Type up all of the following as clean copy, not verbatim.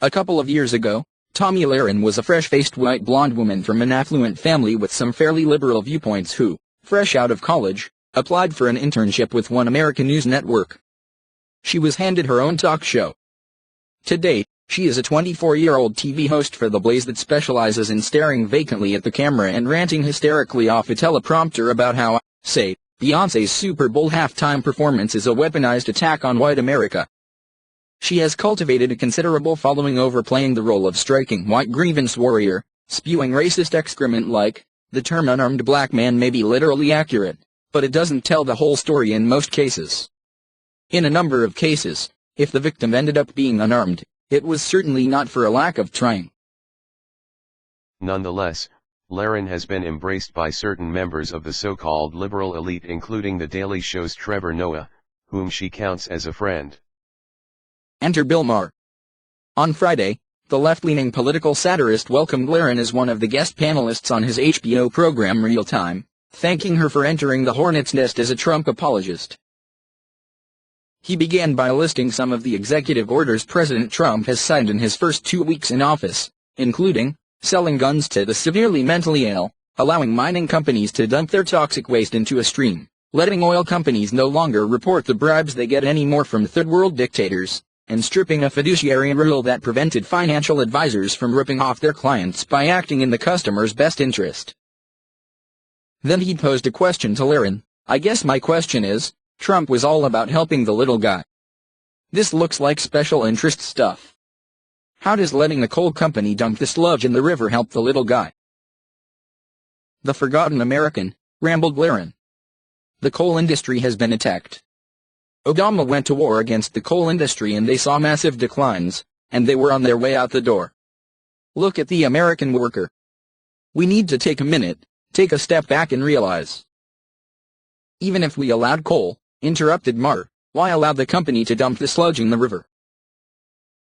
A couple of years ago, Tomi Lahren was a fresh-faced white blonde woman from an affluent family with some fairly liberal viewpoints who, fresh out of college, applied for an internship with one American news network. She was handed her own talk show. Today, she is a 24-year-old TV host for TheBlaze that specializes in staring vacantly at the camera and ranting hysterically off a teleprompter about how, say, Beyoncé's Super Bowl halftime performance is a weaponized attack on white America. She has cultivated a considerable following overplaying the role of striking white grievance warrior, spewing racist excrement like, the term unarmed black man may be literally accurate, but it doesn't tell the whole story in most cases. In a number of cases, if the victim ended up being unarmed, it was certainly not for a lack of trying. Nonetheless, Lahren has been embraced by certain members of the so-called liberal elite, including The Daily Show's Trevor Noah, whom she counts as a friend. Enter Bill Maher. On Friday, the left-leaning political satirist welcomed Lahren as one of the guest panelists on his HBO program Real Time, thanking her for entering the hornet's nest as a Trump apologist. He began by listing some of the executive orders President Trump has signed in his first 2 weeks in office, including selling guns to the severely mentally ill, allowing mining companies to dump their toxic waste into a stream, letting oil companies no longer report the bribes they get anymore from third-world dictators, and stripping a fiduciary rule that prevented financial advisors from ripping off their clients by acting in the customer's best interest. Then he posed a question to Lahren. I guess my question is, Trump was all about helping the little guy. This looks like special interest stuff. How does letting the coal company dump the sludge in the river help the little guy? The forgotten American, rambled Lahren. The coal industry has been attacked. Obama went to war against the coal industry and they saw massive declines, and they were on their way out the door. Look at the American worker. We need to take a minute, take a step back and realize. Even if we allowed coal, interrupted Maher, why allow the company to dump the sludge in the river?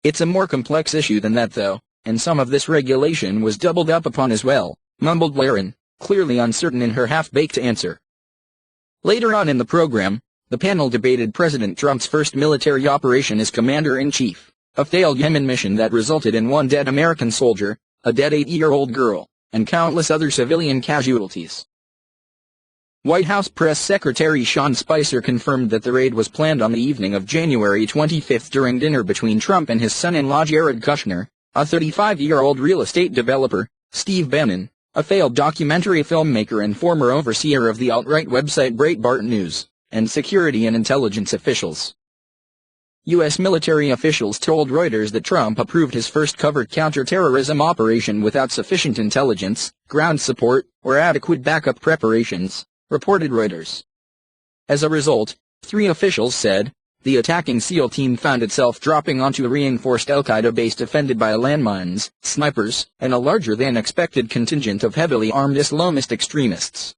It's a more complex issue than that though, and some of this regulation was doubled up upon as well, mumbled Lahren, clearly uncertain in her half-baked answer. Later on in the program, the panel debated President Trump's first military operation as commander-in-chief, a failed Yemen mission that resulted in one dead American soldier, a dead 8-year-old girl, and countless other civilian casualties. White House Press Secretary Sean Spicer confirmed that the raid was planned on the evening of January 25 during dinner between Trump and his son-in-law Jared Kushner, a 35-year-old real estate developer, Steve Bannon, a failed documentary filmmaker and former overseer of the alt-right website Breitbart News, and security and intelligence officials. U.S. military officials told Reuters that Trump approved his first covert counterterrorism operation without sufficient intelligence, ground support, or adequate backup preparations, reported Reuters. As a result, 3 officials said, the attacking SEAL team found itself dropping onto a reinforced al-Qaeda base defended by landmines, snipers, and a larger-than-expected contingent of heavily armed Islamist extremists.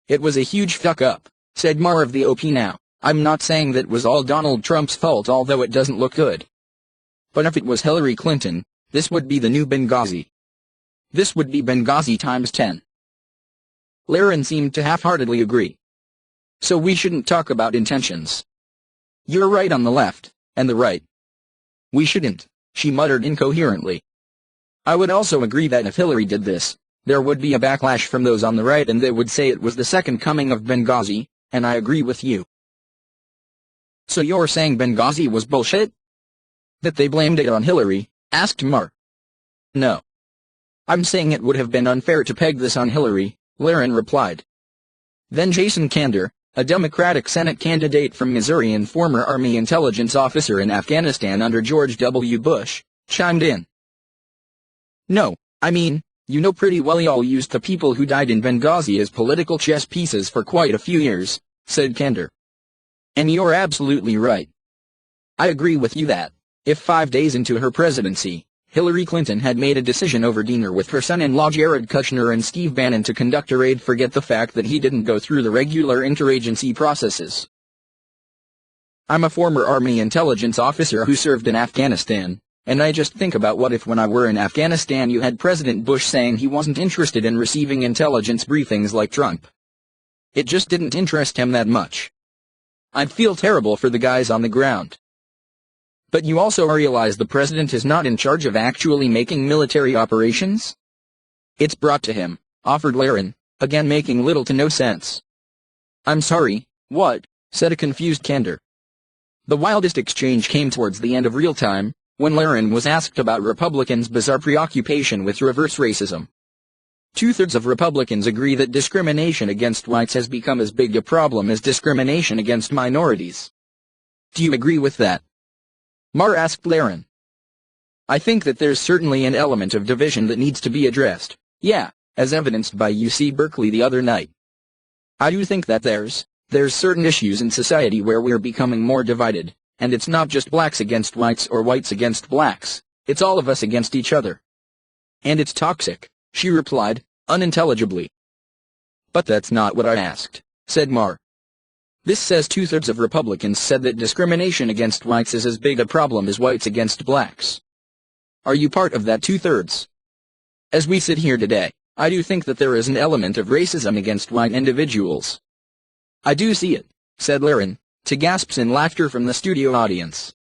It was a huge fuck-up, said Maher of the OP Now. I'm not saying that was all Donald Trump's fault, although it doesn't look good. But if it was Hillary Clinton, this would be the new Benghazi. This would be Benghazi times 10. Lahren seemed to half-heartedly agree. So we shouldn't talk about intentions. You're right on the left, and the right. We shouldn't, she muttered incoherently. I would also agree that if Hillary did this, there would be a backlash from those on the right and they would say it was the second coming of Benghazi, and I agree with you. So you're saying Benghazi was bullshit? That they blamed it on Hillary? Asked Maher. No. I'm saying it would have been unfair to peg this on Hillary, Lahren replied. Then Jason Kander, a Democratic Senate candidate from Missouri and former Army intelligence officer in Afghanistan under George W. Bush, chimed in. No, I mean, you know pretty well y'all used the people who died in Benghazi as political chess pieces for quite a few years, said Kander. And you're absolutely right. I agree with you that, if 5 days into her presidency, Hillary Clinton had made a decision over dinner with her son-in-law Jared Kushner and Steve Bannon to conduct a raid, forget the fact that he didn't go through the regular interagency processes. I'm a former Army intelligence officer who served in Afghanistan, and I just think about what if when I were in Afghanistan you had President Bush saying he wasn't interested in receiving intelligence briefings like Trump. It just didn't interest him that much. I'd feel terrible for the guys on the ground. But you also realize the president is not in charge of actually making military operations? It's brought to him, offered Lahren, again making little to no sense. I'm sorry, what? Said a confused Candor. The wildest exchange came towards the end of real time, when Lahren was asked about Republicans' bizarre preoccupation with reverse racism. 2/3 of Republicans agree that discrimination against whites has become as big a problem as discrimination against minorities. Do you agree with that? Maher asked Lahren. I think that there's certainly an element of division that needs to be addressed, yeah, as evidenced by UC Berkeley the other night. I do think that there's certain issues in society where we're becoming more divided, and it's not just blacks against whites or whites against blacks, it's all of us against each other. And it's toxic, she replied, unintelligibly. But that's not what I asked, said Maher. This says 2/3 of Republicans said that discrimination against whites is as big a problem as whites against blacks. Are you part of that 2/3? As we sit here today, I do think that there is an element of racism against white individuals. I do see it, said Lahren, to gasps and laughter from the studio audience.